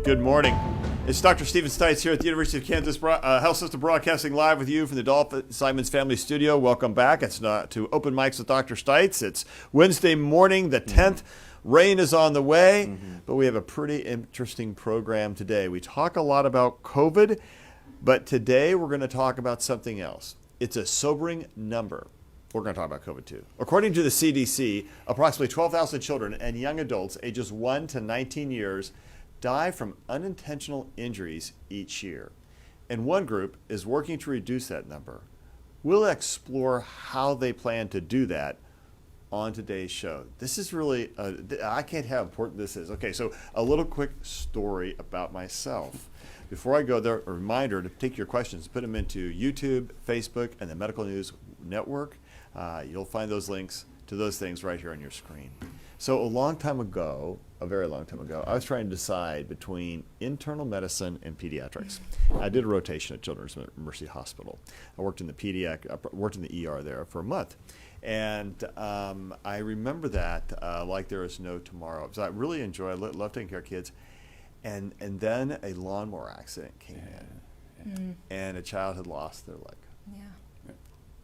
right, good morning. It's Dr. Stephen Stites here at the University of Kansas Health System, broadcasting live with you from the Adolph Simons Family Studio. Welcome back. It's not to Open Mics with Dr. Stites. It's Wednesday morning, the 10th. Rain is on the way, but we have a pretty interesting program today. We talk a lot about COVID, but today we're going to talk about something else. It's a sobering number. We're going to talk about COVID too. According to the CDC, approximately 12,000 children and young adults ages 1 to 19 years die from unintentional injuries each year. And one group is working to reduce that number. We'll explore how they plan to do that on today's show. This is really, I can't have how important this is. Okay, so a little quick story about myself. Before I go there, a reminder to take your questions, put them into YouTube, Facebook, and the Medical News Network. You'll find those links to those things right here on your screen. So a long time ago, a very long time ago, I was trying to decide between internal medicine and pediatrics. I did a rotation at Children's Mercy Hospital. I worked in the ER there for a month. And I remember that like there is no tomorrow. So I really enjoyed, I love taking care of kids. And then a lawnmower accident came in, and a child had lost their leg. Yeah.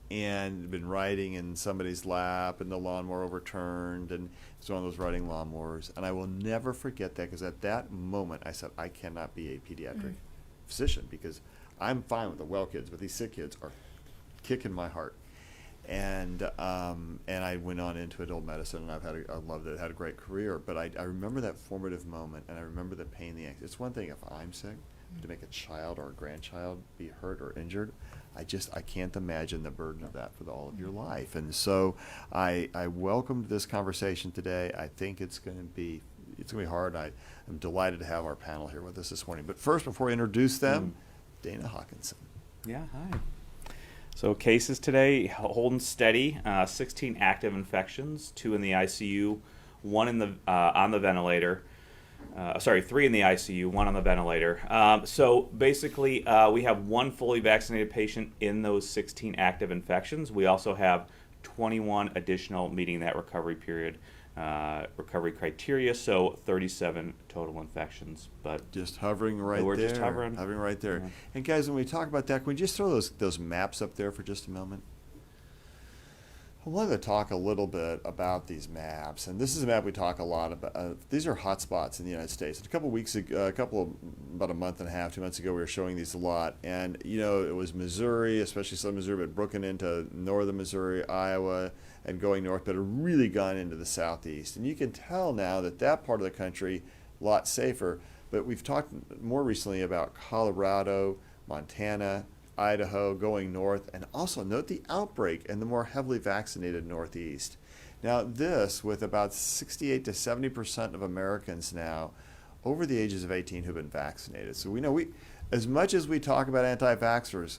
And been riding in somebody's lap, and the lawnmower overturned, and it's one of those riding lawnmowers. And I will never forget that, because at that moment I said, I cannot be a pediatric physician, because I'm fine with the well kids, but these sick kids are kicking my heart. And I went on into adult medicine, and I loved it, had a great career. But I remember that formative moment, and I remember the pain, the anxiety. It's one thing if I'm sick, to make a child or a grandchild be hurt or injured. I can't imagine the burden of that for all of your life. And so I welcomed this conversation today. I think it's going to be hard. I'm delighted to have our panel here with us this morning. But first, before I introduce them, Dana Hawkinson. Yeah, hi. So cases today, holding steady, 16 active infections, 2 in the ICU, 1 in the on the ventilator. 3 in the ICU, 1 on the ventilator. So basically, we have 1 fully vaccinated patient in those 16 active infections. We also have 21 additional meeting that recovery period, recovery criteria, so 37 total infections. But just hovering right we're there. Just hovering right there. Yeah. And guys, when we talk about that, can we just throw those maps up there for just a moment? I wanted to talk a little bit about these maps, and this is a map we talk a lot about. These are hotspots in the United States. About a month and a half, 2 months ago, we were showing these a lot, and it was Missouri, especially southern Missouri, but broken into northern Missouri, Iowa, and going north, but it really gone into the southeast. And you can tell now that part of the country, a lot safer. But we've talked more recently about Colorado, Montana, Idaho, going north, and also note the outbreak in the more heavily vaccinated Northeast. Now this, with about 68 to 70% of Americans now over the ages of 18 who've been vaccinated. So we know as much as we talk about anti-vaxxers,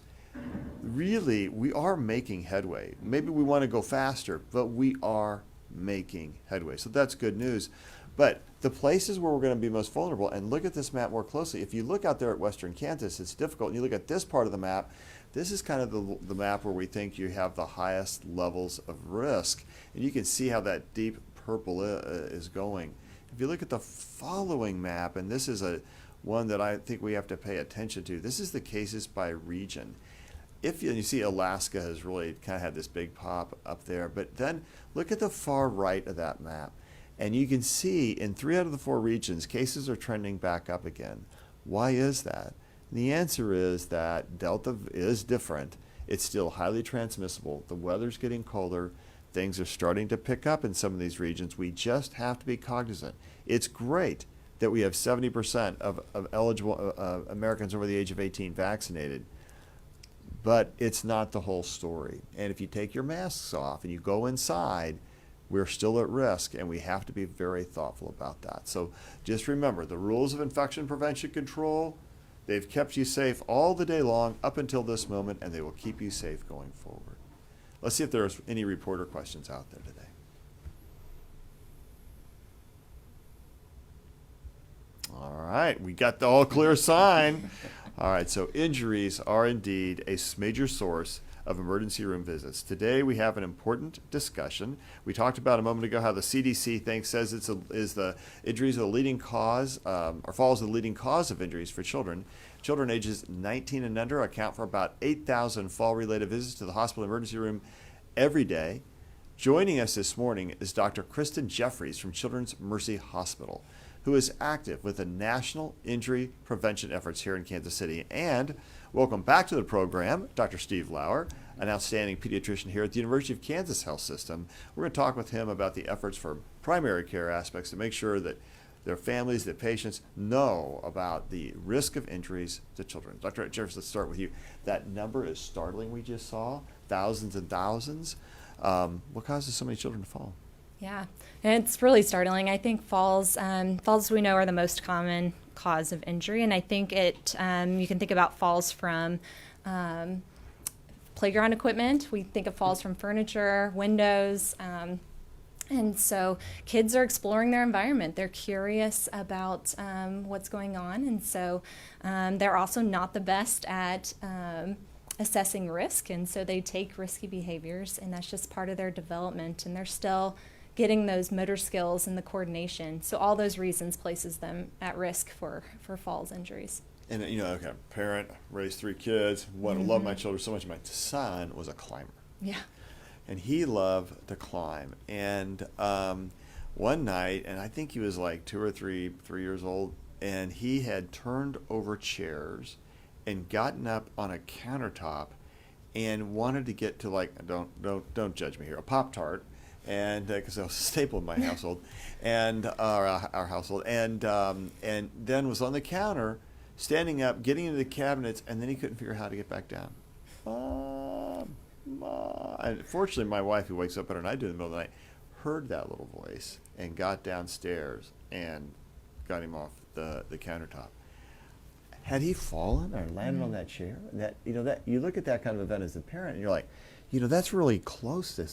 really we are making headway. Maybe we want to go faster, but we are making headway. So that's good news. But the places where we're going to be most vulnerable, and look at this map more closely. If you look out there at western Kansas, it's difficult. And you look at this part of the map, this is kind of the map where we think you have the highest levels of risk. And you can see how that deep purple is going. If you look at the following map, and this is one that I think we have to pay attention to, this is the cases by region. You see Alaska has really kind of had this big pop up there, but then look at the far right of that map. And you can see in 3 out of the 4 regions, cases are trending back up again. Why is that? And the answer is that Delta is different. It's still highly transmissible. The weather's getting colder. Things are starting to pick up in some of these regions. We just have to be cognizant. It's great that we have 70% of eligible Americans over the age of 18 vaccinated, but it's not the whole story. And if you take your masks off and you go inside, we're still at risk, and we have to be very thoughtful about that. So just remember, the rules of infection prevention control, they've kept you safe all the day long up until this moment, and they will keep you safe going forward. Let's see if there's any reporter questions out there today. All right, we got the all clear sign. All right, so injuries are indeed a major source of emergency room visits. Today we have an important discussion. We talked about a moment ago how the CDC says the injuries are the leading cause, or falls the leading cause of injuries for children. Children ages 19 and under account for about 8,000 fall-related visits to the hospital emergency room every day. Joining us this morning is Dr. Kristyn Jeffries from Children's Mercy Hospital, who is active with the national injury prevention efforts here in Kansas City. And welcome back to the program, Dr. Steve Lauer, an outstanding pediatrician here at the University of Kansas Health System. We're going to talk with him about the efforts for primary care aspects to make sure that their families, their patients know about the risk of injuries to children. Dr. Jeffries, let's start with you. That number is startling we just saw, thousands and thousands. What causes so many children to fall? Yeah, and it's really startling. I think falls we know are the most common cause of injury, and I think you can think about falls from playground equipment. We think of falls from furniture, windows, and so kids are exploring their environment. They're curious about what's going on, and so they're also not the best at assessing risk, and so they take risky behaviors, and that's just part of their development, and they're still getting those motor skills and the coordination. So all those reasons places them at risk for falls injuries. And okay, parent, raised 3 kids, loved my children so much. My son was a climber. Yeah. And he loved to climb. And one night, and I think he was like 2 or 3 years old, and he had turned over chairs and gotten up on a countertop and wanted to get to, like, don't judge me here, a Pop-Tart, and because I was a staple in my household, and our household, and then was on the counter, standing up, getting into the cabinets, and then he couldn't figure out how to get back down. Mom. And fortunately, my wife, who wakes up better than I do in the middle of the night, heard that little voice and got downstairs and got him off the countertop. Had he fallen or landed on that chair, that you look at that kind of event as a parent, and you're like, that's really close to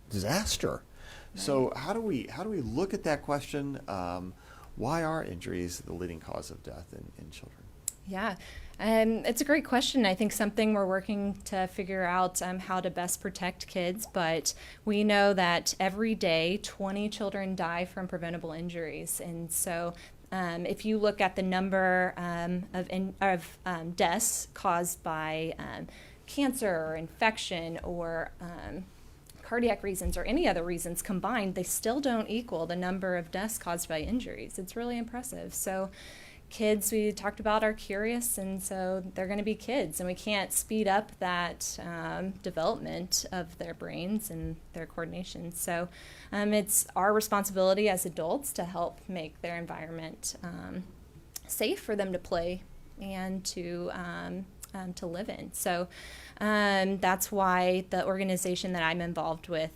disaster. Right. So how do we look at that question? Why are injuries the leading cause of death in children? Yeah, it's a great question. I think something we're working to figure out how to best protect kids, but we know that every day 20 children die from preventable injuries, and so if you look at the number of deaths caused by cancer or infection or cardiac reasons or any other reasons combined, they still don't equal the number of deaths caused by injuries. It's really impressive. So kids, we talked about, are curious, and so they're going to be kids, and we can't speed up that development of their brains and their coordination. So it's our responsibility as adults to help make their environment safe for them to play and to live in. So that's why the organization that I'm involved with,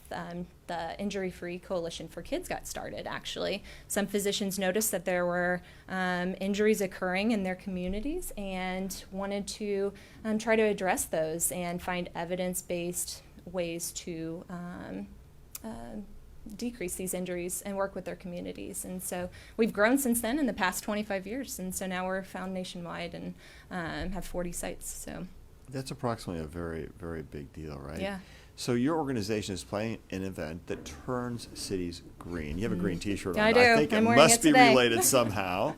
the Injury-Free Coalition for Kids, got started, actually. Some physicians noticed that there were injuries occurring in their communities and wanted to try to address those and find evidence-based ways to decrease these injuries and work with their communities. And so we've grown since then in the past 25 years, and so now we're found nationwide and have 40 sites. So that's approximately a very, very big deal, right? Yeah. So your organization is planning an event that turns cities green. You have a green T-shirt on. I do. I think I'm it wearing must it be today. related somehow.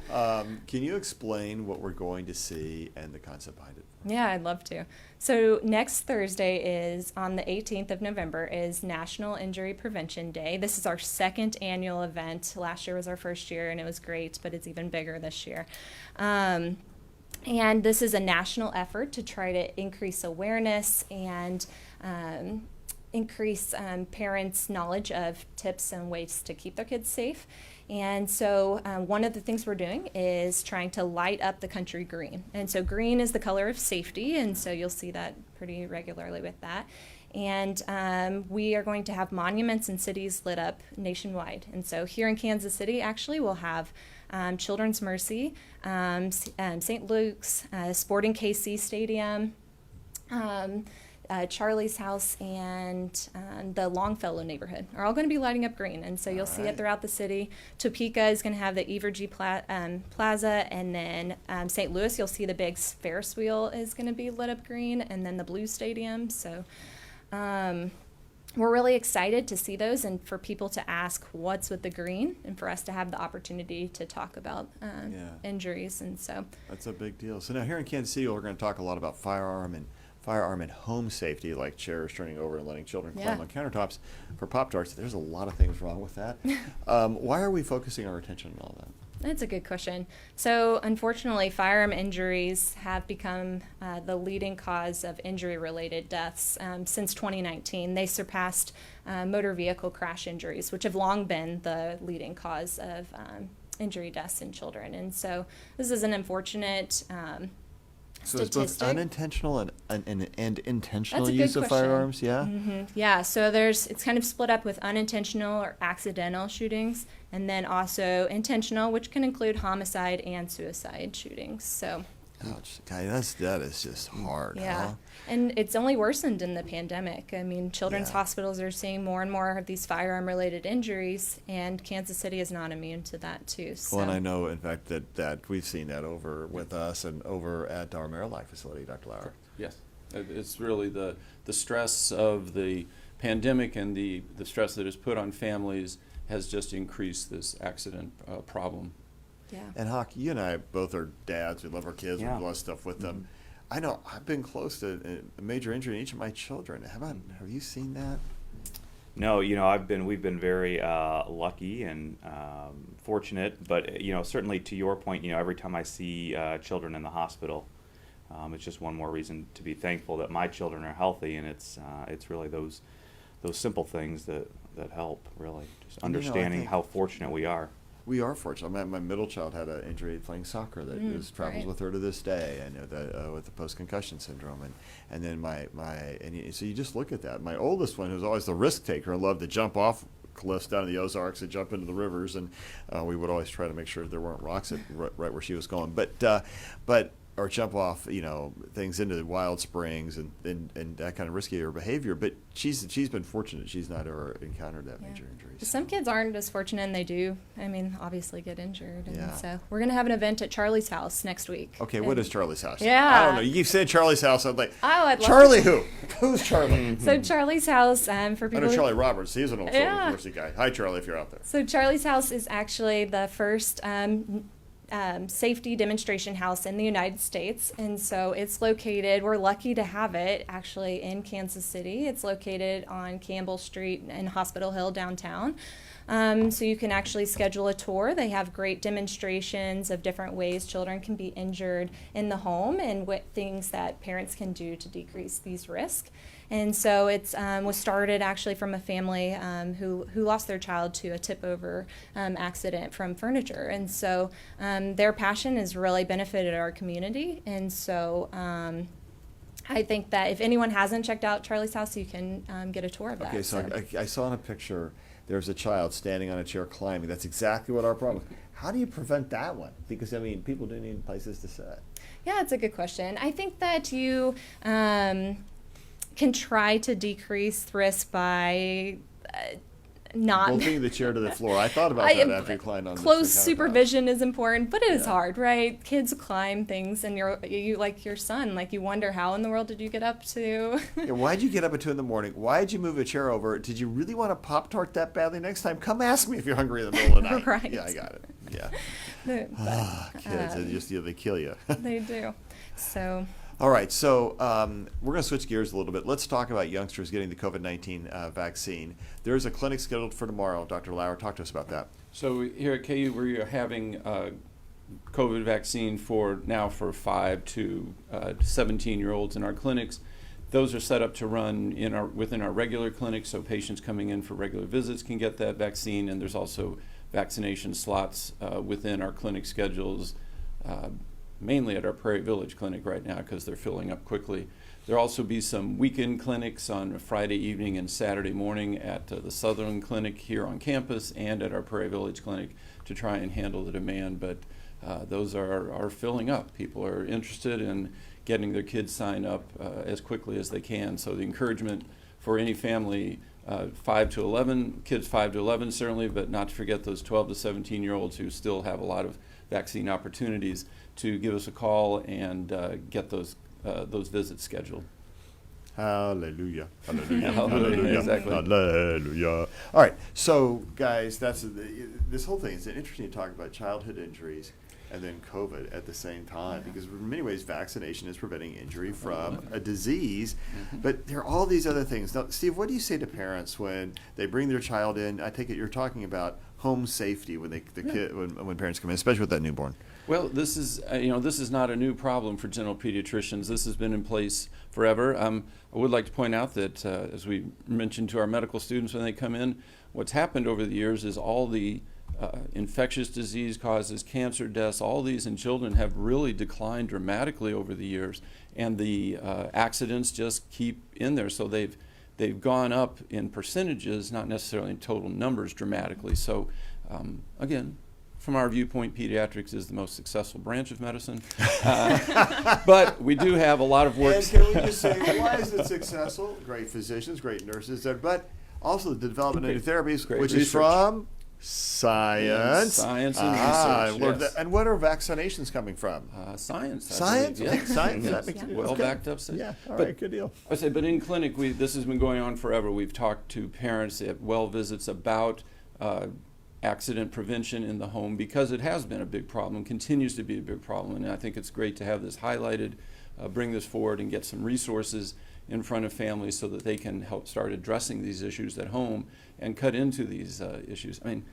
Can you explain what we're going to see and the concept behind it? Yeah, I'd love to. So next Thursday is, on the 18th of November, is National Injury Prevention Day. This is our second annual event. Last year was our first year, and it was great, but it's even bigger this year. And this is a national effort to try to increase awareness and increase parents' knowledge of tips and ways to keep their kids safe. And so one of the things we're doing is trying to light up the country green. And so green is the color of safety, and so you'll see that pretty regularly with that. And we are going to have monuments in cities lit up nationwide. And so here in Kansas City, actually, we'll have Children's Mercy, St. Luke's, Sporting KC Stadium, Charlie's house and the Longfellow neighborhood are all going to be lighting up green, and so you'll see it throughout the city. Topeka is going to have the Evergy Plaza, and then St. Louis, you'll see the big Ferris wheel is going to be lit up green, and then the Blue Stadium. So we're really excited to see those and for people to ask what's with the green, and for us to have the opportunity to talk about injuries. And so that's a big deal. So now here in Kansas City, we're going to talk a lot about firearm and home safety, like chairs turning over and letting children climb on countertops for Pop-Tarts. There's a lot of things wrong with that. Why are we focusing our attention on all that? That's a good question. So unfortunately, firearm injuries have become the leading cause of injury-related deaths since 2019. They surpassed motor vehicle crash injuries, which have long been the leading cause of injury deaths in children. And so this is an unfortunate So it's both unintentional and intentional That's a good use of question. firearms, yeah? Mm-hmm. Yeah, so it's kind of split up with unintentional or accidental shootings, and then also intentional, which can include homicide and suicide shootings. So Ouch, guy, that is just hard. yeah, Huh? and it's only worsened in the pandemic. I mean, children's Yeah. hospitals are seeing more and more of these firearm-related injuries, and Kansas City is not immune to that too. So. Well, and I know, in fact, that we've seen that over with us and over at our Marilyn facility, Dr. Lauer. Yes, it's really the stress of the pandemic and the stress that is put on families has just increased this accident problem. Yeah. And Hawk, you and I both are dads. We love our kids. We Yeah. do a lot of stuff with them. I know I've been close to a major injury in each of my children. Have you seen that? No, we've been very lucky and fortunate, but certainly to your point, every time I see children in the hospital, it's just one more reason to be thankful that my children are healthy, and it's really those simple things that help, really, just And, I understanding think how fortunate we are. we are fortunate. My middle child had an injury playing soccer that travels right. with her to this day. I know that with the post-concussion syndrome, and then so you just look at that. My oldest one, who's always the risk taker and loved to jump off cliffs down in the Ozarks and jump into the rivers, and we would always try to make sure there weren't rocks right where she was going. But or jump off, things into the wild springs and that kind of riskier behavior. But she's been fortunate; she's not ever encountered that major injury. Some kids aren't as fortunate, and they do, obviously get injured. And Yeah. so we're going to have an event at Charlie's house next week. Okay, what is Charlie's house? Yeah. I don't know. You keep saying Charlie's house. I'm like, I'd love Charlie to- who? Who's Charlie? So Charlie's house, for I people know who- Charlie Roberts. He's an old Yeah. University guy. Hi, Charlie, if you're out there. So Charlie's house is actually the first safety demonstration house in the United States. And so it's located, we're lucky to have it actually in Kansas City. It's located on Campbell Street in Hospital Hill downtown. So you can actually schedule a tour. They have great demonstrations of different ways children can be injured in the home and what things that parents can do to decrease these risks. And so it was started actually from a family who lost their child to a tip-over accident from furniture. And so their passion has really benefited our community. And so I think that if anyone hasn't checked out Charlie's house, you can get a tour of that. Okay, so I saw in a picture there's a child standing on a chair climbing. That's exactly what our problem is. How do you prevent that one? Because, people do need places to sit. Yeah, it's a good question. I think that you can try to decrease risk by not Bolting the chair to the floor. I thought about that after you climbed on close the supervision is important, but it is Yeah. hard, right? Kids climb things, and you like your son, like you wonder how in the world did you get up to? Yeah, why'd you get up at 2 a.m? Why'd you move a chair over? Did you really want a Pop-Tart that badly? Next time, come ask me if you're hungry in the middle of the night. Right. Yeah, I got it. Yeah. But, Kids, they kill you. they do. So. All right, so we're going to switch gears a little bit. Let's talk about youngsters getting the COVID-19 vaccine. There's a clinic scheduled for tomorrow. Dr. Lauer, talk to us about that. So here at KU, we are having COVID vaccine for 5 to 17-year-olds in our clinics. Those are set up to run within our regular clinics, so patients coming in for regular visits can get that vaccine, and there's also vaccination slots within our clinic schedules, mainly at our Prairie Village clinic right now because they're filling up quickly. There'll also be some weekend clinics on Friday evening and Saturday morning at the Southern Clinic here on campus and at our Prairie Village clinic to try and handle the demand, but those are filling up. People are interested in getting their kids signed up as quickly as they can. So the encouragement for any family, 5 to 11, kids 5 to 11 certainly, but not to forget those 12 to 17-year-olds who still have a lot of vaccine opportunities, to give us a call and get those visits scheduled. Hallelujah. Hallelujah. Hallelujah. Exactly. Hallelujah. All right. So, guys, this whole thing is interesting to talk about childhood injuries and then COVID at the same time, because in many ways vaccination is preventing injury from a disease, but there are all these other things. Now, Steve, what do you say to parents when they bring their child in? I take it you're talking about home safety when when parents come in, especially with that newborn. Well, this is this is not a new problem for general pediatricians. This has been in place forever. I would like to point out that as we mentioned to our medical students when they come in, what's happened over the years is all the infectious disease causes, cancer deaths, all these in children have really declined dramatically over the years, and the accidents just keep in there. So they've gone up in percentages, not necessarily in total numbers dramatically. So again, from our viewpoint, pediatrics is the most successful branch of medicine. But we do have a lot of work. And can we just say, why is it successful? Great physicians, great nurses there, but also the development of new therapies, Great which research. is from science. Science and research, yes. And what are vaccinations coming from? Science. I Science? believe, Okay, science. Yes. That makes sense. Well Okay. backed up. Yeah, all But right, good deal. I say, but in clinic, this has been going on forever. We've talked to parents at well visits about accident prevention in the home, because it has been a big problem, continues to be a big problem. And I think it's great to have this highlighted, bring this forward and get some resources in front of families so that they can help start addressing these issues at home and cut into these issues. I mean,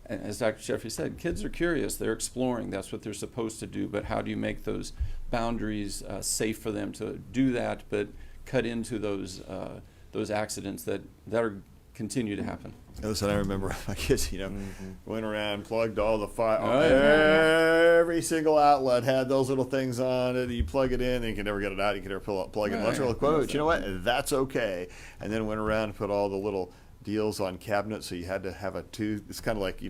as Dr. Jeffries said, kids are curious, they're exploring, that's what they're supposed to do, but how do you make those boundaries safe for them to do that, but cut into those accidents that continue to happen? Listen, I remember my kids, went around, plugged all the Oh, yeah. every single outlet had those little things on it. You plug it in, and you can never get it out. You can never plug it in electrical equipment. But you know what? That's okay. And then went around and put all the little deals on cabinets, so you had to have it's kind of like,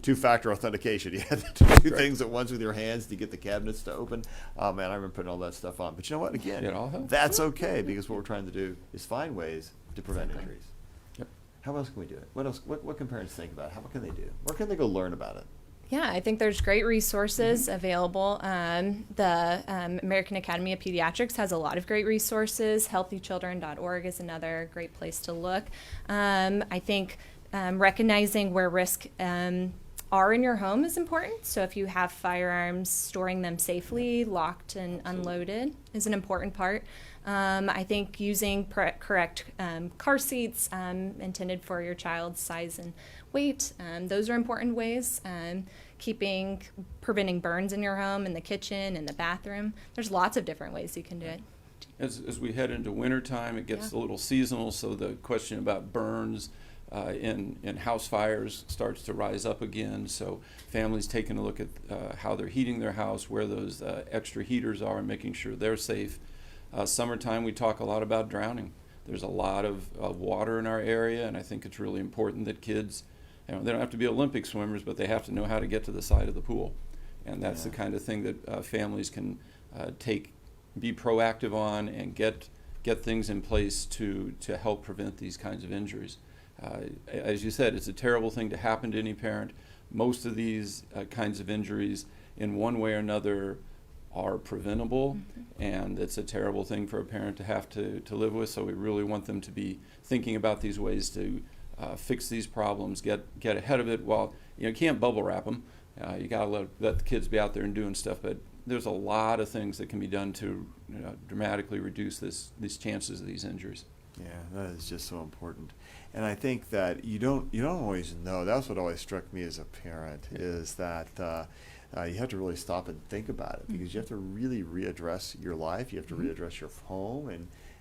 two-factor authentication. You had to do two things at once with your hands to get the cabinets to open. Oh, man, I remember putting all that stuff on. But you know what? Again, that's okay, because what we're trying to do is find ways to prevent injuries. How else can we do it? What else? What can parents think about? What can they do? Where can they go learn about it? Yeah, I think there's great resources available. The American Academy of Pediatrics has a lot of great resources. HealthyChildren.org is another great place to look. I think recognizing where risk are in your home is important. So if you have firearms, storing them safely, locked and unloaded is an important part. I think using correct car seats intended for your child's size and weight, those are important ways. Preventing burns in your home, in the kitchen, in the bathroom. There's lots of different ways you can do it. As we head into wintertime, it gets a little seasonal, so the question about burns in house fires starts to rise up again. So families taking a look at how they're heating their house, where those extra heaters are, and making sure they're safe. Summertime, we talk a lot about drowning. There's a lot of water in our area, and I think it's really important that kids, they don't have to be Olympic swimmers, but they have to know how to get to the side of the pool. And that's the kind of thing that families can be proactive on and get things in place to help prevent these kinds of injuries. As you said, it's a terrible thing to happen to any parent. Most of these kinds of injuries, in one way or another, are preventable, and it's a terrible thing for a parent to have to live with. So we really want them to be thinking about these ways to fix these problems, get ahead of it. While you can't bubble wrap them, you got to let the kids be out there and doing stuff. But there's a lot of things that can be done to dramatically reduce these chances of these injuries. Yeah, that is just so important. And I think that you don't always know. That's what always struck me as a parent, is that you have to really stop and think about it, because you have to really readdress your life. You have to readdress your home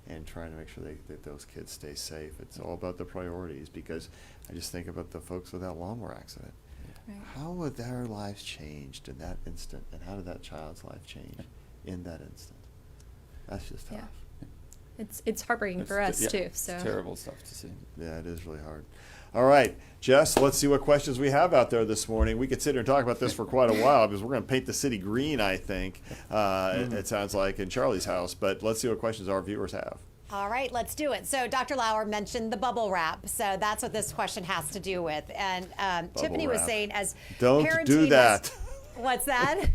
and trying to make sure that those kids stay safe. It's all about the priorities, because I just think about the folks with that lawnmower accident. Right. How would their lives changed in that instant, and how did that child's life change in that instant? That's just tough. Yeah. It's heartbreaking for us too. So It's terrible stuff to see. Yeah, it is really hard. All right, Jess, let's see what questions we have out there this morning. We could sit here and talk about this for quite a while because we're going to paint the city green, I think, it sounds like, in Charlie's house. But let's see what questions our viewers have. All right, let's do it. So Dr. Lauer mentioned the bubble wrap. So that's what this question has to do with. And Tiffany was wrap. saying as Don't parenting do that. What's that?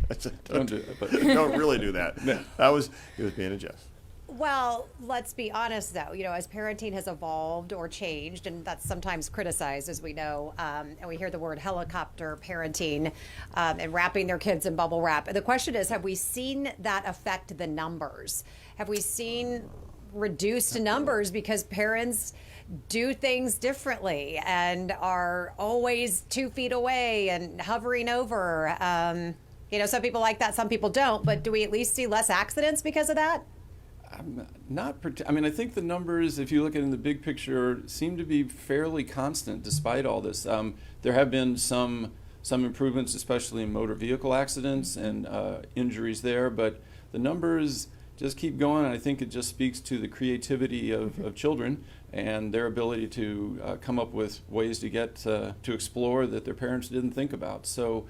Don't do it. But Don't really do that. It was being a jest. Well, let's be honest, though. As parenting has evolved or changed, and that's sometimes criticized, as we know, and we hear the word helicopter parenting and wrapping their kids in bubble wrap. The question is, have we seen that affect the numbers? Have we seen reduced numbers because parents do things differently and are always 2 feet away and hovering over? Some people like that, some people don't. But do we at least see less accidents because of that? I think the numbers, if you look at it in the big picture, seem to be fairly constant despite all this. There have been some improvements, especially in motor vehicle accidents and injuries there, but the numbers just keep going. And I think it just speaks to the creativity of children and their ability to come up with ways to get to explore that their parents didn't think about. So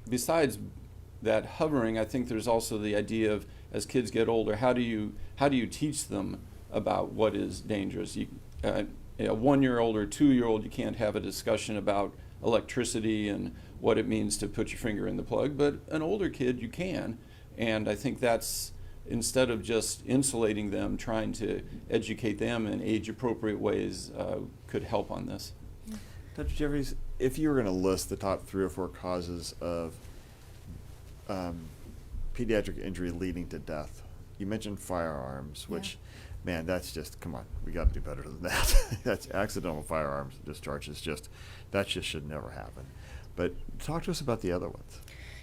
besides that hovering, I think there's also the idea of, as kids get older, how do you teach them about what is dangerous? A 1-year-old or 2-year-old, you can't have a discussion about electricity and what it means to put your finger in the plug, but an older kid you can. And I think that's, instead of just insulating them, trying to educate them in age-appropriate ways could help on this. Dr. Jeffries, if you were going to list the top 3 or 4 causes of pediatric injury leading to death, you mentioned firearms, which, man, that's just, come on, we got to do better than that. That's accidental firearms discharges, that just should never happen. But talk to us about the other ones.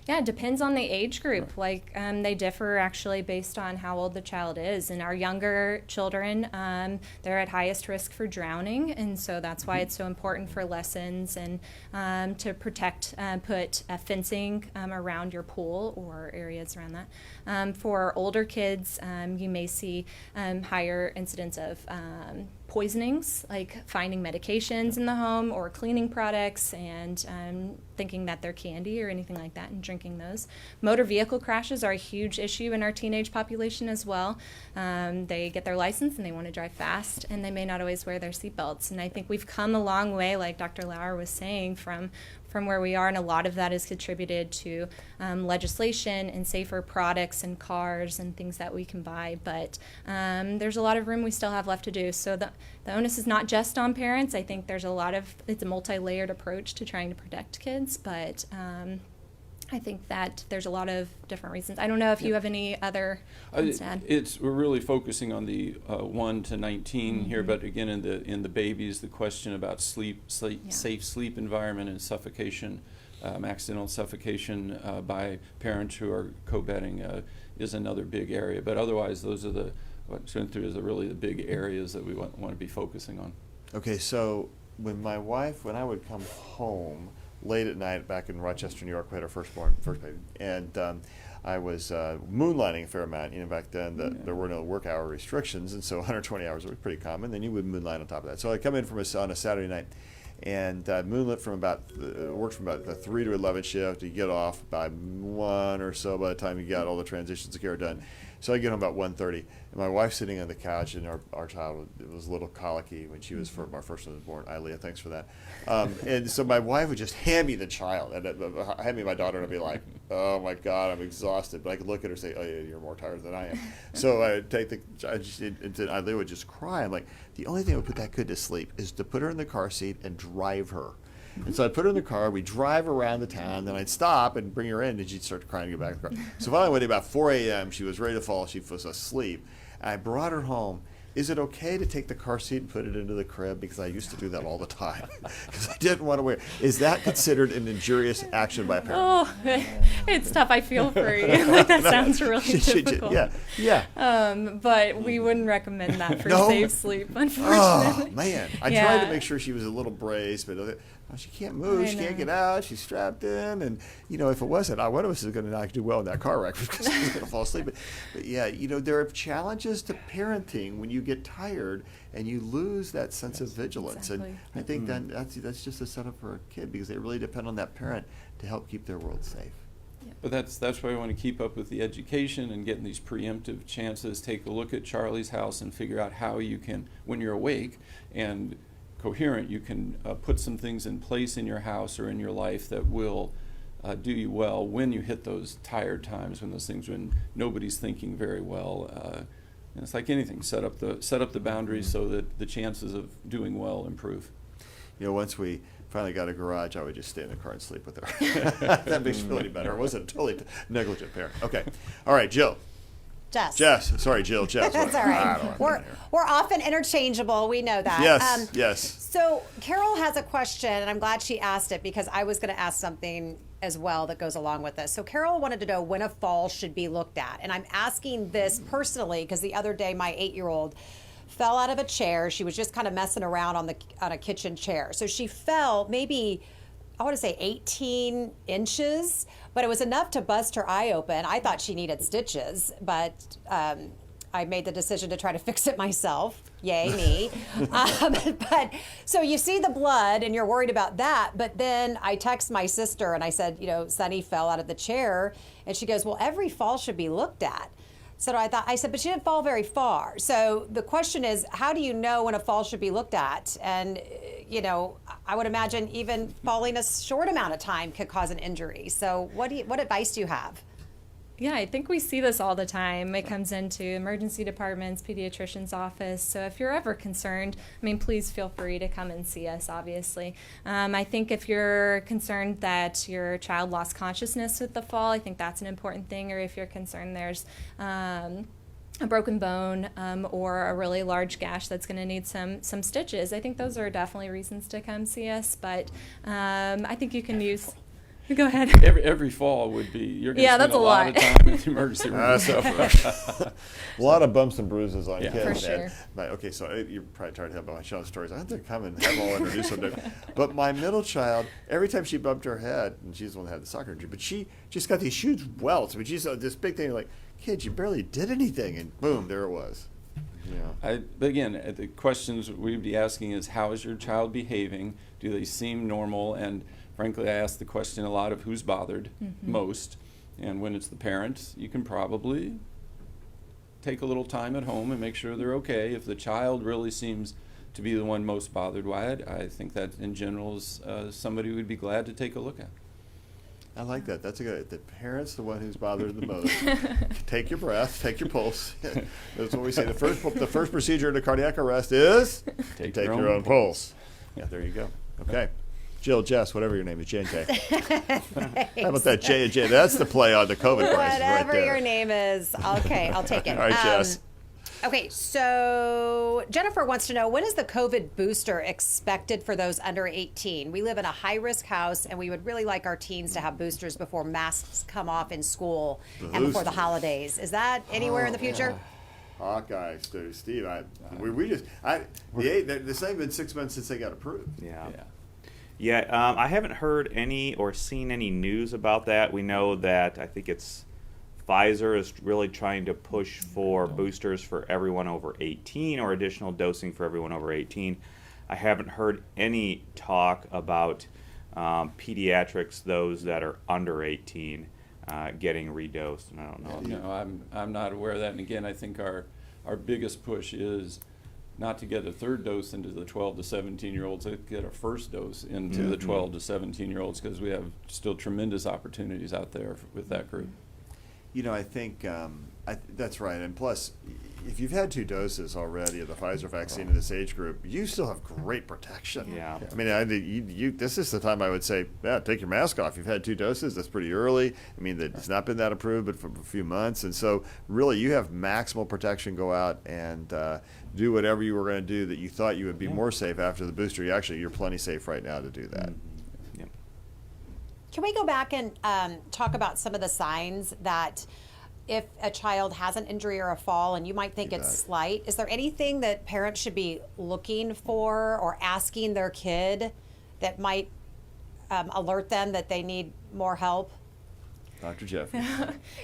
Yeah, it depends on the age group. Like they differ actually based on how old the child is. And our younger children, they're at highest risk for drowning, and so that's why it's so important for lessons and to protect, put fencing around your pool or areas around that. For older kids, you may see higher incidence of poisonings, like finding medications in the home or cleaning products and thinking that they're candy or anything like that and drinking those. Motor vehicle crashes are a huge issue in our teenage population as well. They get their license and they want to drive fast and they may not always wear their seatbelts. And I think we've come a long way, like Dr. Lauer was saying, from where we are, and a lot of that is contributed to legislation and safer products and cars and things that we can buy. But there's a lot of room we still have left to do. So the onus is not just on parents. I think it's a multi-layered approach to trying to protect kids, but I think that there's a lot of different reasons. I don't know if you have any other things to add. We're really focusing on the 1 to 19 here, but again, in the babies, the question about safe sleep environment and suffocation, accidental suffocation by parents who are co-bedding is another big area. But otherwise, those are really the big areas that we want to be focusing on. Okay, so when I would come home late at night back in Rochester, New York, we had our first baby, and I was moonlighting a fair amount. Back then there were no work hour restrictions, and so 120 hours was pretty common. Then you would moonlight on top of that. So I come in on a Saturday night, and moonlit from worked from about the 3 to 11 shift. You get off by 1 or so by the time you got all the transitions of care done. So I get home about 1:30, and my wife's sitting on the couch, and our child was a little colicky when she was our first one was born. Ilea, thanks for that. And so my wife would just hand me the child, and hand me my daughter, and I'd be like, "Oh my God, I'm exhausted." But I could look at her and say, "Oh yeah, you're more tired than I am." So I would take and Ilea would just cry. I'm like, the only thing that would put that kid to sleep is to put her in the car seat and drive her. And so I'd put her in the car, we'd drive around the town, then I'd stop and bring her in, and she'd start crying to get back in the car. So finally one day about 4 a.m., she was ready to fall, she was asleep, and I brought her home. Is it okay to take the car seat and put it into the crib? Because I used to do that all the time, because I didn't want to wear it. Is that considered an injurious action by a parent? Oh, it's tough. I feel for you. That sounds really difficult. Yeah. But we wouldn't recommend that for No? safe sleep, unfortunately. Oh, man. I Yeah. tried to make sure she was a little braced, but she can't move, I she can't know. get out, she's strapped in, and if it wasn't, one of us is going to not do well in that car wreck because she's going to fall asleep. But yeah, there are challenges to parenting when you get tired and you lose that sense of vigilance. exactly. And I think that's just a setup for a kid, because they really depend on that parent to help keep their world safe. But that's why we want to keep up with the education and getting these preemptive chances. Take a look at Charlie's house and figure out how you can, when you're awake and coherent, you can put some things in place in your house or in your life that will do you well when you hit those tired times, when those things, when nobody's thinking very well. And it's like anything, set up the boundaries so that the chances of doing well improve. You know, once we finally got a garage, I would just stay in the car and sleep with her. That makes me feel any better. I wasn't a totally negligent parent. Okay. All right, Jill. Jess. Sorry, Jill. Jess. That's all right. We're often interchangeable. We know that. Yes. Yes. So Carol has a question, and I'm glad she asked it, because I was going to ask something as well that goes along with this. So Carol wanted to know when a fall should be looked at. And I'm asking this personally because the other day my 8-year-old fell out of a chair. She was just kind of messing around on a kitchen chair. So she fell maybe, I want to say 18 inches, but it was enough to bust her eye open. I thought she needed stitches, but I made the decision to try to fix it myself. Yay, me. But so you see the blood and you're worried about that. But then I text my sister and I said, you know, Sonny fell out of the chair. And she goes, well, every fall should be looked at. So I said, but she didn't fall very far. So the question is, how do you know when a fall should be looked at? And, you know, I would imagine even falling a short amount of time could cause an injury. So what advice do you have? Yeah, I think we see this all the time. It comes into emergency departments, pediatrician's office. So if you're ever concerned, I mean, please feel free to come and see us, obviously. I think if you're concerned that your child lost consciousness with the fall, I think that's an important thing. Or if you're concerned there's a broken bone or a really large gash that's going to need some stitches, I think those are definitely reasons to come see us. But I think you can use... Go ahead. Every fall would be, you're going to spend that's a a lot lot. of time in the emergency room. A lot of bumps and bruises on Yeah. kids. For sure. Okay, so you're probably tired of hearing about my child's stories. I have to come and have all introduced them. But my middle child, every time she bumped her head, and she's the one that had the soccer injury, but she just got these huge welts. I mean, she's this big thing, like, kid, you barely did anything, and boom, there it was. Yeah. But again, the questions we'd be asking is, how is your child behaving? Do they seem normal? And frankly, I ask the question a lot of who's bothered most. And when it's the parent, you can probably take a little time at home and make sure they're okay. If the child really seems to be the one most bothered by it, I think that in general is somebody we'd be glad to take a look at. I like that. That's a good. The parent's the one who's bothered the most. Take your breath. Take your pulse. That's what we say. The first procedure in a cardiac arrest is Take take your own pulse. Yeah, there you go. Okay. Jill, Jess, whatever your name is, J and K. How about that J and J? That's the play on the COVID crisis right Whatever there. your name is. Okay, I'll take it. All right, Jess. Okay, so Jennifer wants to know, when is the COVID booster expected for those under 18? We live in a high-risk house, and we would really like our teens to have boosters before masks come off in school and before the holidays. Is that anywhere in the future? Hawkeye, Steve. This ain't been 6 months since they got approved. Yeah, I haven't heard any or seen any news about that. We know that I think it's Pfizer is really trying to push for boosters for everyone over 18 or additional dosing for everyone over 18. I haven't heard any talk about pediatrics, those that are under 18, getting redosed. And I don't know. No, I'm not aware of that. And again, I think our biggest push is not to get a third dose into the 12 to 17-year-olds, to get a first dose into the 12 to 17-year-olds, because we have still tremendous opportunities out there with that group. You know, I think that's right. And plus, if you've had 2 doses already of the Pfizer vaccine in this age group, you still have great protection. Yeah. I mean, this is the time I would say, yeah, take your mask off. You've had 2 doses. That's pretty early. I mean, it's not been that approved, but for a few months. And so, really, you have maximal protection. Go out and do whatever you were going to do that you thought you would be more safe after the booster. You're plenty safe right now to do that. Can we go back and talk about some of the signs that if a child has an injury or a fall and you might think it's slight, is there anything that parents should be looking for or asking their kid that might alert them that they need more help? Dr. Jeffries.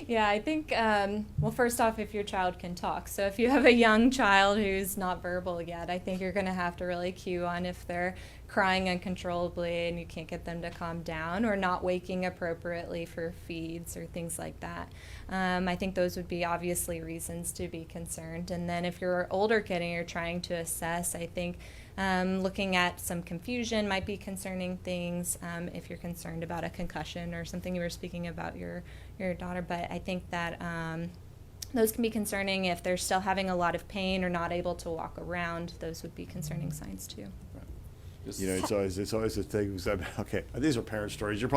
Yeah, I think, well, first off, if your child can talk. So if you have a young child who's not verbal yet, I think you're going to have to really cue on if they're crying uncontrollably and you can't get them to calm down, or not waking appropriately for feeds or things like that. I think those would be obviously reasons to be concerned. And then if you're an older kid and you're trying to assess, I think looking at some confusion might be concerning things, if you're concerned about a concussion or something. You were speaking about your daughter, but I think that those can be concerning. If they're still having a lot of pain or not able to walk around, those would be concerning signs too. You know, it's always a thing. Okay, these are parent stories. You're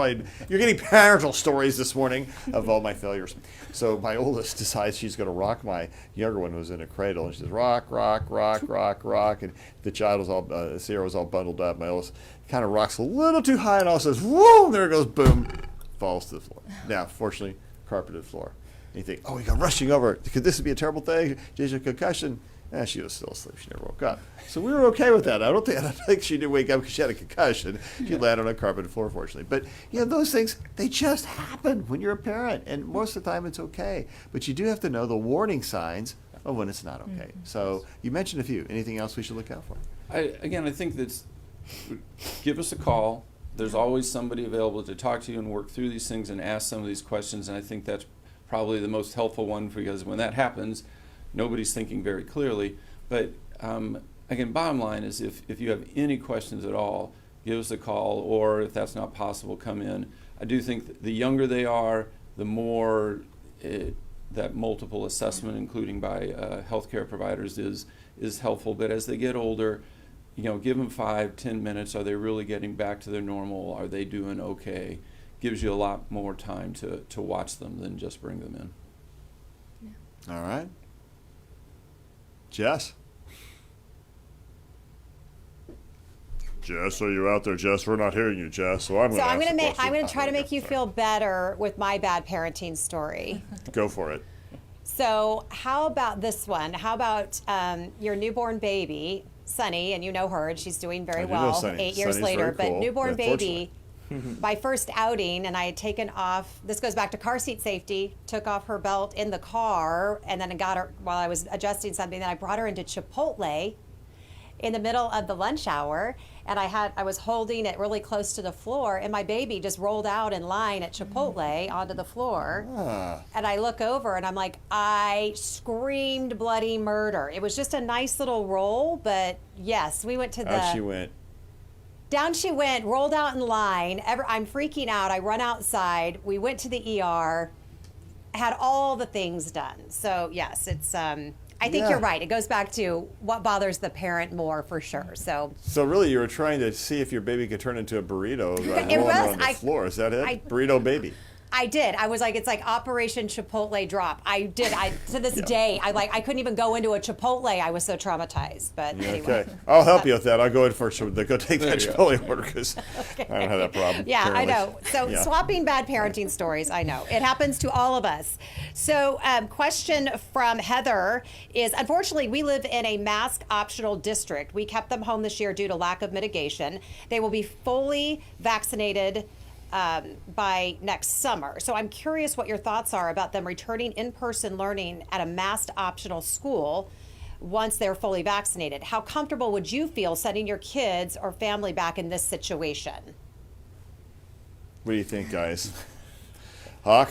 getting parental stories this morning of all my failures. So my oldest decides she's going to rock my younger one, who's in a cradle, and she says, rock, rock, rock, rock, rock, and the child was all Sierra was all bundled up. My oldest kind of rocks a little too high, and all says, whoa! There it goes, boom, falls to the floor. Now, fortunately, carpeted floor. And you think, oh, we go rushing over. Could this be a terrible thing? She's a concussion. She was still asleep. She never woke up. So we were okay with that. I don't think she did wake up because she had a concussion. She landed on a carpeted floor, fortunately. But, you know, those things, they just happen when you're a parent. And most of the time it's okay. But you do have to know the warning signs of when it's not okay. So you mentioned a few. Anything else we should look out for? I think that's, give us a call. There's always somebody available to talk to you and work through these things and ask some of these questions. And I think that's probably the most helpful one, because when that happens, nobody's thinking very clearly. But again, bottom line is if you have any questions at all, give us a call, or if that's not possible, come in. I do think that the younger they are, the more that multiple assessment, including by healthcare providers, is helpful. But as they get older, you know, give them 5-10 minutes. Are they really getting back to their normal? Are they doing okay? Gives you a lot more time to watch them than just bring them in. Yeah. All right. Jess? Jess, are you out there, Jess? We're not hearing you, Jess. So I'm going to try to make you feel better with my bad parenting story. Go for it. So how about this one? How about your newborn baby, Sunny, and you know her, and she's doing very well 8 years Sunny's later. very But cool. newborn Yeah, baby, my first outing, and I had taken off, this goes back to car seat safety, took off her belt in the car, and then I got her while I was adjusting something. Then I brought her into Chipotle in the middle of the lunch hour, and I was holding it really close to the floor, and my baby just rolled out in line at Chipotle onto the floor. And I look over and I'm like, I screamed bloody murder. It was just a nice little roll, but yes, we went to the... Out she went. Down she went, rolled out in line. I'm freaking out. I run outside. We went to the ER, had all the things done. So yes, it's... I think you're right. It goes back to what bothers the parent more, for sure. So really, you were trying to see if your baby could turn into a burrito rolling on the floor. Is that it? Burrito baby. I did. I was like, it's like Operation Chipotle drop. I did. To this day, I couldn't even go into a Chipotle. I was so traumatized. But anyway. Okay. I'll help you with that. I'll go in first. Go take that Chipotle order, because I don't have that problem. Yeah, apparently. I know. So swapping bad parenting stories, I know. It happens to all of us. So question from Heather is, unfortunately, we live in a mask optional district. We kept them home this year due to lack of mitigation. They will be fully vaccinated by next summer. So I'm curious what your thoughts are about them returning in-person learning at a masked optional school once they're fully vaccinated. How comfortable would you feel sending your kids or family back in this situation? What do you think, guys? Hawk?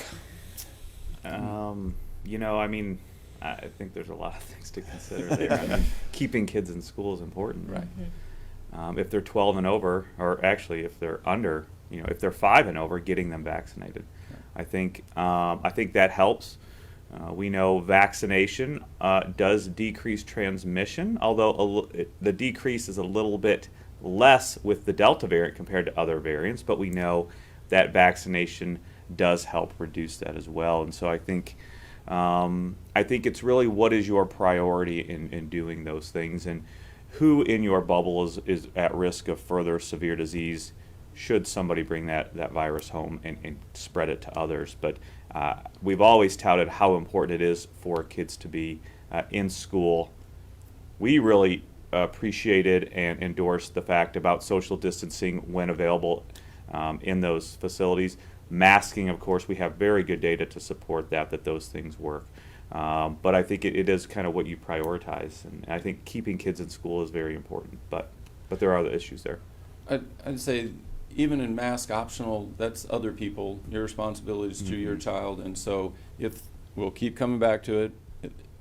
You know, I mean, I think there's a lot of things to consider there. I mean, keeping kids in school is important. Right. If they're 12 and over, or actually if they're under, you know, if they're 5 and over, getting them vaccinated. I think that helps. We know vaccination does decrease transmission, although the decrease is a little bit less with the Delta variant compared to other variants, but we know that vaccination does help reduce that as well. And so I think it's really what is your priority in doing those things, and who in your bubble is at risk of further severe disease should somebody bring that virus home and spread it to others. But we've always touted how important it is for kids to be in school. We really appreciated and endorsed the fact about social distancing when available in those facilities. Masking, of course, we have very good data to support that those things work. But I think it is kind of what you prioritize, and I think keeping kids in school is very important. But there are other issues there. I'd say even in mask optional, that's other people, your responsibilities to your child. And so if we'll keep coming back to it,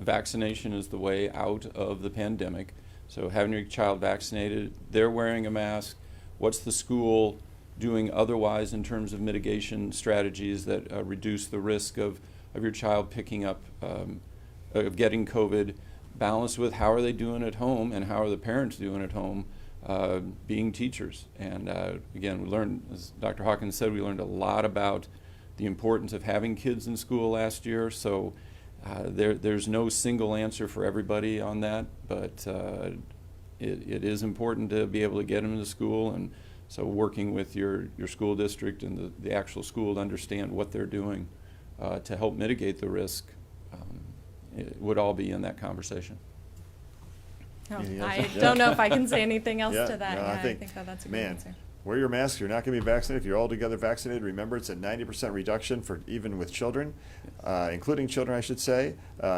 vaccination is the way out of the pandemic. So having your child vaccinated, they're wearing a mask. What's the school doing otherwise in terms of mitigation strategies that reduce the risk of your child picking up, of getting COVID, balanced with how are they doing at home and how are the parents doing at home, being teachers. And again, we learned, as Dr. Hawkins said, we learned a lot about the importance of having kids in school last year. So there's no single answer for everybody on that, but it is important to be able to get them into school. And so working with your school district and the actual school to understand what they're doing to help mitigate the risk, it would all be in that conversation. No, Yeah, I yeah. don't know if I can say anything else Yeah, to that. no, Yeah, I think, that's a good man, answer. wear your mask. You're not going to be vaccinated. If you're altogether vaccinated, remember it's a 90% reduction for even with children, including children, I should say,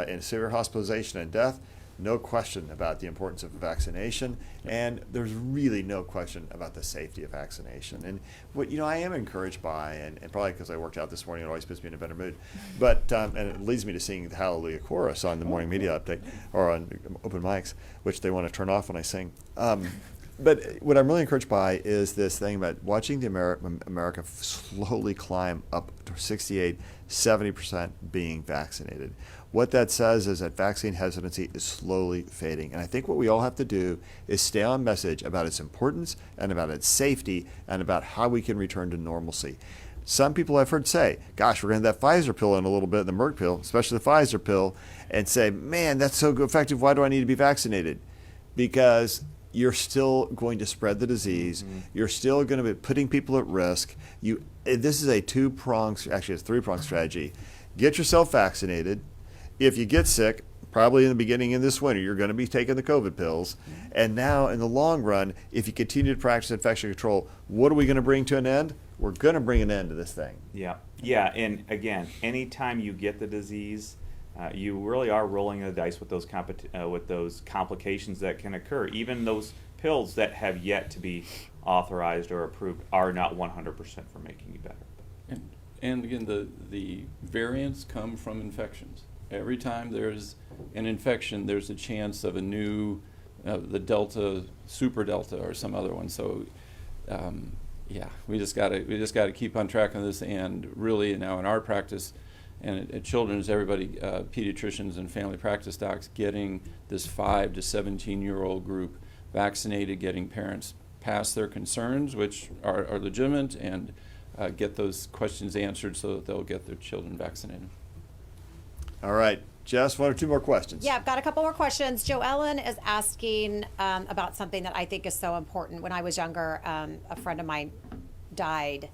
in severe hospitalization and death. No question about the importance of vaccination, and there's really no question about the safety of vaccination. And what I am encouraged by, and probably because I worked out this morning, it always puts me in a better mood. But and it leads me to singing the Hallelujah Chorus on the morning media update or on open mics, which they want to turn off when I sing. But what I'm really encouraged by is this thing about watching the America slowly climb up to 68, 70% being vaccinated. What that says is that vaccine hesitancy is slowly fading. And I think what we all have to do is stay on message about its importance and about its safety and about how we can return to normalcy. Some people I've heard say, gosh, we're going to have that Pfizer pill in a little bit, the Merck pill, especially the Pfizer pill, and say, man, that's so effective. Why do I need to be vaccinated? Because you're still going to spread the disease. You're still going to be putting people at risk. This is a two-pronged, actually it's a three-pronged strategy. Get yourself vaccinated. If you get sick, probably in the beginning of this winter, you're going to be taking the COVID pills. And now in the long run, if you continue to practice infection control, what are we going to bring to an end? We're going to bring an end to this thing. Yeah, and again, anytime you get the disease, you really are rolling the dice with those complications that can occur. Even those pills that have yet to be authorized or approved are not 100% for making you better. And again, the variants come from infections. Every time there's an infection, there's a chance of a new, the Delta, Super Delta, or some other one. So, we just got to keep on track on this. And really, now in our practice, and at Children's, everybody, pediatricians and family practice docs, getting this 5 to 17-year-old group vaccinated, getting parents past their concerns, which are legitimate, and get those questions answered so that they'll get their children vaccinated. All right, Jess, one or two more questions. Yeah, I've got a couple more questions. Joe Ellen is asking about something that I think is so important. When I was younger, a friend of mine died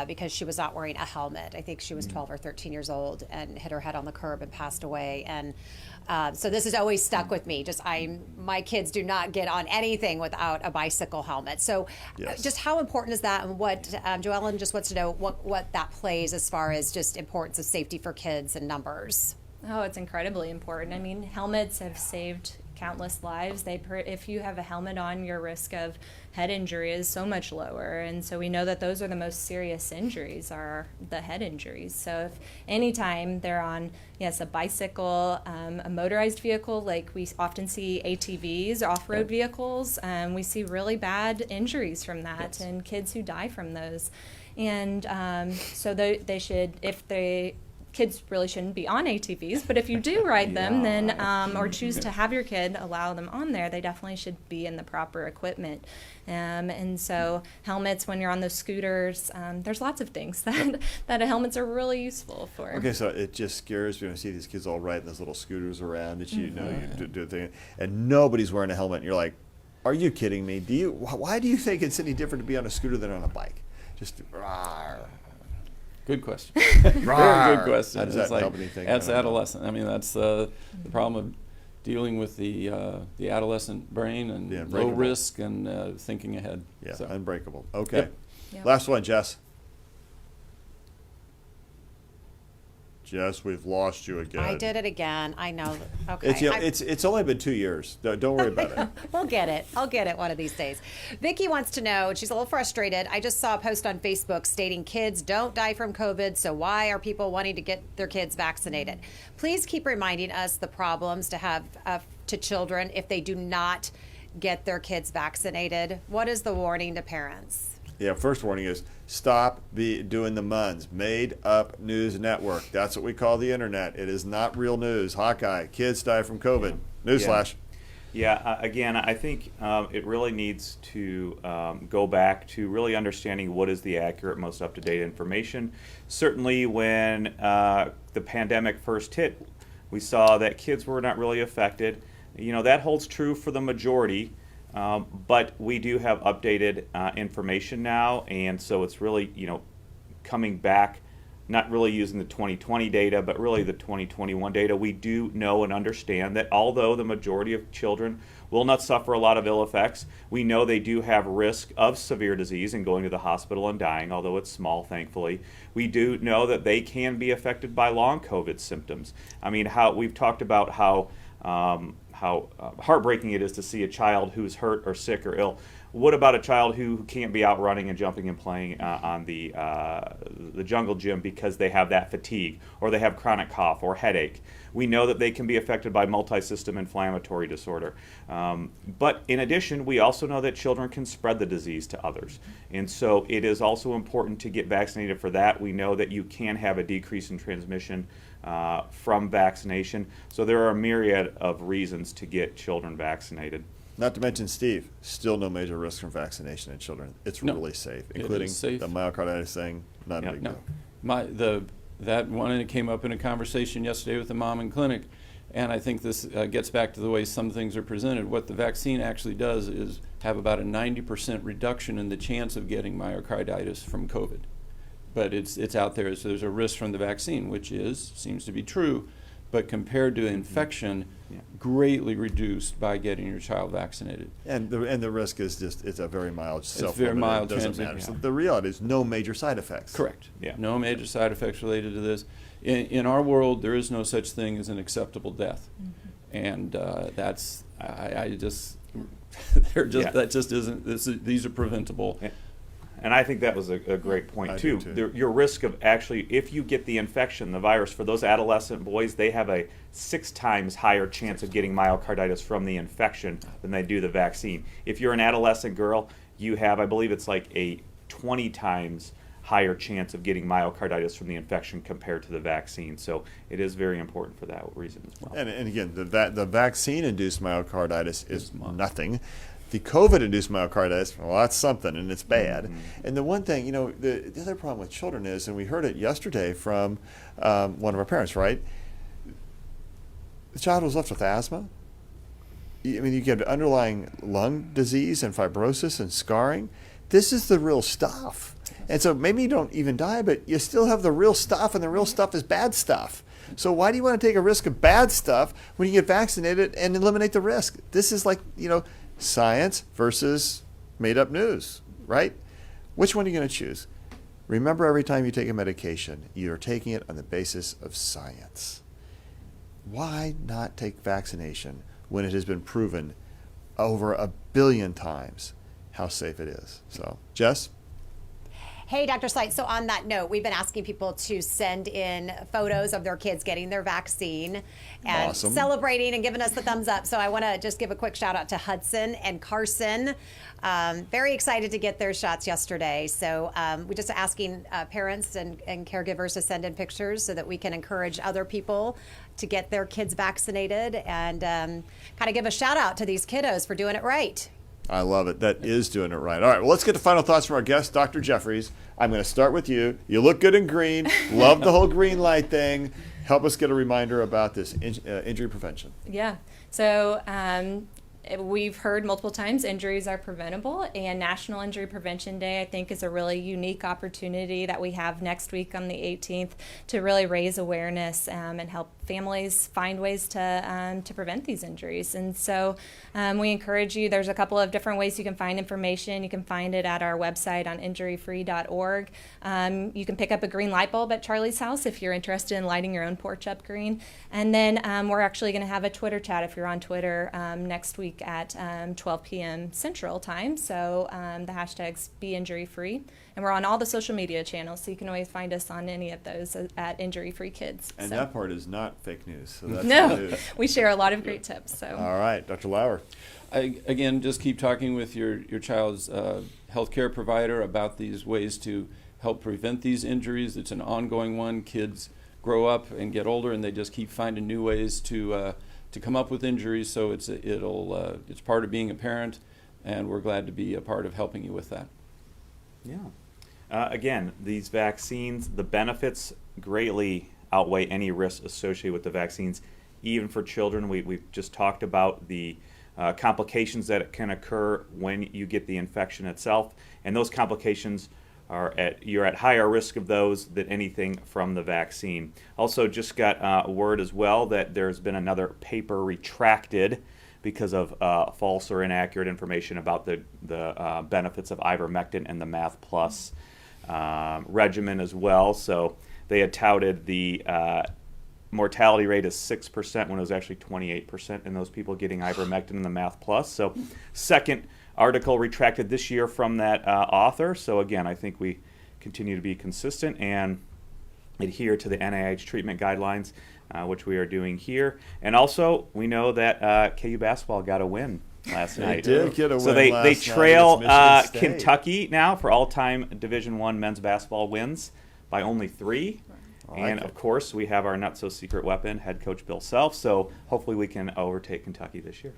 because she was not wearing a helmet. I think she was 12 or 13 years old and hit her head on the curb and passed away. And so this has always stuck with me. My kids do not get on anything without a bicycle helmet. So Yes. just how important is that, and what Joe Ellen just wants to know what that plays as far as just importance of safety for kids and numbers. Oh, it's incredibly important. I mean, helmets have saved countless lives. If you have a helmet on, your risk of head injury is so much lower. And so we know that those are the most serious injuries, are the head injuries. So if anytime they're on, a bicycle, a motorized vehicle, like we often see ATVs, off-road vehicles, we see really bad injuries from that, and kids who die from those. And so they should, kids really shouldn't be on ATVs, but if you do ride them, then or choose to have your kid allow them on there, they definitely should be in the proper equipment. And so helmets, when you're on those scooters, there's lots of things that helmets are really useful for. Okay, so it just scares me when I see these kids all riding those little scooters around that you do a thing, and nobody's wearing a helmet, and you're like, are you kidding me? Why do you think it's any different to be on a scooter than on a bike? Just rawr. Good question. Very good question. How does that help anything? That's adolescent. I mean, that's the problem of dealing with the adolescent brain and low unbreakable. risk and thinking ahead. Yeah, So. unbreakable. Okay. Yep. Yep. Last one, Jess. Yes, we've lost you again. I did it again. I know. Okay. It's, it's only been 2 years. Don't worry about it. We'll get it. I'll get it one of these days. Vicky wants to know, she's a little frustrated. I just saw a post on Facebook stating kids don't die from COVID, so why are people wanting to get their kids vaccinated? Please keep reminding us the problems to have to children if they do not get their kids vaccinated. What is the warning to parents? Yeah, first warning is stop doing the MUNs, made up news network. That's what we call the internet. It is not real news. Hawkeye, kids die from COVID. Newsflash. Yeah, again, I think it really needs to go back to really understanding what is the accurate, most up-to-date information. Certainly when the pandemic first hit, we saw that kids were not really affected. You know, that holds true for the majority. But we do have updated information now, and so it's really, coming back, not really using the 2020 data, but really the 2021 data. We do know and understand that although the majority of children will not suffer a lot of ill effects, we know they do have risk of severe disease and going to the hospital and dying, although it's small, thankfully. We do know that they can be affected by long COVID symptoms. I mean, we've talked about how heartbreaking it is to see a child who's hurt or sick or ill. What about a child who can't be out running and jumping and playing on the jungle gym because they have that fatigue or they have chronic cough or headache? We know that they can be affected by multi-system inflammatory disorder. But in addition, we also know that children can spread the disease to others. And so it is also important to get vaccinated for that. We know that you can have a decrease in transmission from vaccination. So there are a myriad of reasons to get children vaccinated. Not to mention, Steve, still no major risk from vaccination in children. It's really safe, including safe. the myocarditis thing. Not a big deal. That one, and it came up in a conversation yesterday with the mom in clinic, and I think this gets back to the way some things are presented. What the vaccine actually does is have about a 90% reduction in the chance of getting myocarditis from COVID. But it's out there, so there's a risk from the vaccine, which seems to be true, but compared to infection, greatly reduced by getting your child vaccinated. And the risk is it's a very mild self-limited. very mild It doesn't transmission, matter. yeah. So the reality is no major side effects. Correct. Yeah. No major side effects related to this. In our world, there is no such thing as an acceptable death, and that's that just isn't. These are preventable. Yeah. And I think that was a great point, too. Your risk of actually, if you get the infection, the virus, for those adolescent boys, they have a 6 times higher chance of getting myocarditis from the infection than they do the vaccine. If you're an adolescent girl, you have, I believe it's like a 20 times higher chance of getting myocarditis from the infection compared to the vaccine. So it is very important for that reason as well. And again, the vaccine-induced myocarditis is nothing. The COVID-induced myocarditis, well, that's something, and it's bad. And the one thing, the other problem with children is, and we heard it yesterday from one of our parents, right? The child was left with asthma. I mean, you get underlying lung disease and fibrosis and scarring. This is the real stuff. And so maybe you don't even die, but you still have the real stuff, and the real stuff is bad stuff. So why do you want to take a risk of bad stuff when you get vaccinated and eliminate the risk? This is like, science versus made-up news, right? Which one are you going to choose? Remember, every time you take a medication, you're taking it on the basis of science. Why not take vaccination when it has been proven over 1 billion times how safe it is? So, Jess? Hey, Dr. Stites, so on that note, we've been asking people to send in photos of their kids getting their vaccine and celebrating and giving us the thumbs up. So I want to just give a quick shout out to Hudson and Carson. Very excited to get their shots yesterday. So we're just asking parents and caregivers to send in pictures so that we can encourage other people to get their kids vaccinated and kind of give a shout out to these kiddos for doing it right. I love it. That is doing it right. All right, well, let's get to final thoughts from our guest, Dr. Jeffries. I'm going to start with you. You look good in green. Love the whole green light thing. Help us get a reminder about this injury prevention. Yeah. So we've heard multiple times injuries are preventable, and National Injury Prevention Day, I think, is a really unique opportunity that we have next week on the 18th to really raise awareness and help families find ways to prevent these injuries. And so we encourage you, there's a couple of different ways you can find information. You can find it at our website on injuryfree.org. You can pick up a green light bulb at Charlie's house if you're interested in lighting your own porch up green. And then we're actually going to have a Twitter chat if you're on Twitter next week at 12 p.m. Central Time. So the hashtag's #BeInjuryFree. And we're on all the social media channels, so you can always find us on any of those at Injury Free Kids. And so. that part is not fake news. So that's No, good news. we share a lot of great tips. So. All right, Dr. Lauer. Again, just keep talking with your child's healthcare provider about these ways to help prevent these injuries. It's an ongoing one. Kids grow up and get older, and they just keep finding new ways to come up with injuries. So it's part of being a parent, and we're glad to be a part of helping you with that. Yeah. Again, these vaccines, the benefits greatly outweigh any risks associated with the vaccines, even for children. We've just talked about the complications that can occur when you get the infection itself, and those complications you're at higher risk of those than anything from the vaccine. Also, just got word as well that there's been another paper retracted because of false or inaccurate information about the benefits of ivermectin and the Math Plus regimen as well. So they had touted the mortality rate as 6% when it was actually 28% in those people getting ivermectin and the Math Plus. So second article retracted this year from that author. So again, I think we continue to be consistent and adhere to the NIH treatment guidelines, which we are doing here. And also, we know that KU basketball got a win last night. They did get a So win they last trail night against Michigan State. Kentucky now for all-time Division I men's basketball wins by only 3. I like And it. of course, we have our not-so-secret weapon, head coach Bill Self. So hopefully we can overtake Kentucky this year.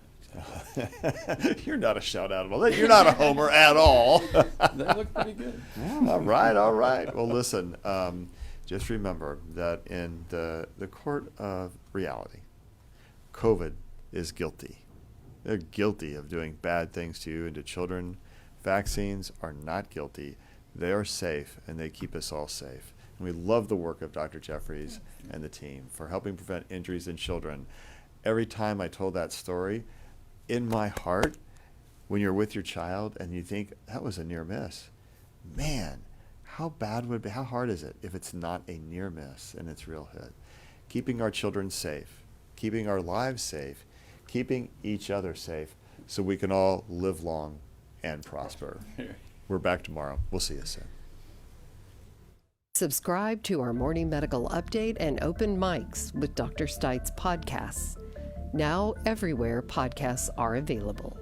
You're not a shout-out at all. You're not a homer at all. They look pretty good. All right, all right. Well, listen, just remember that in the court of reality, COVID is guilty. They're guilty of doing bad things to you and to children. Vaccines are not guilty. They are safe, and they keep us all safe. And we love the work of Dr. Jeffries and the team for helping prevent injuries in children. Every time I told that story, in my heart, when you're with your child and you think, that was a near miss, man, how hard is it if it's not a near miss and it's real hit? Keeping our children safe, keeping our lives safe, keeping each other safe so we can all live long and prosper. We're back tomorrow. We'll see you soon. Subscribe to our morning medical update and open mics with Dr. Stites podcasts. Now everywhere podcasts are available.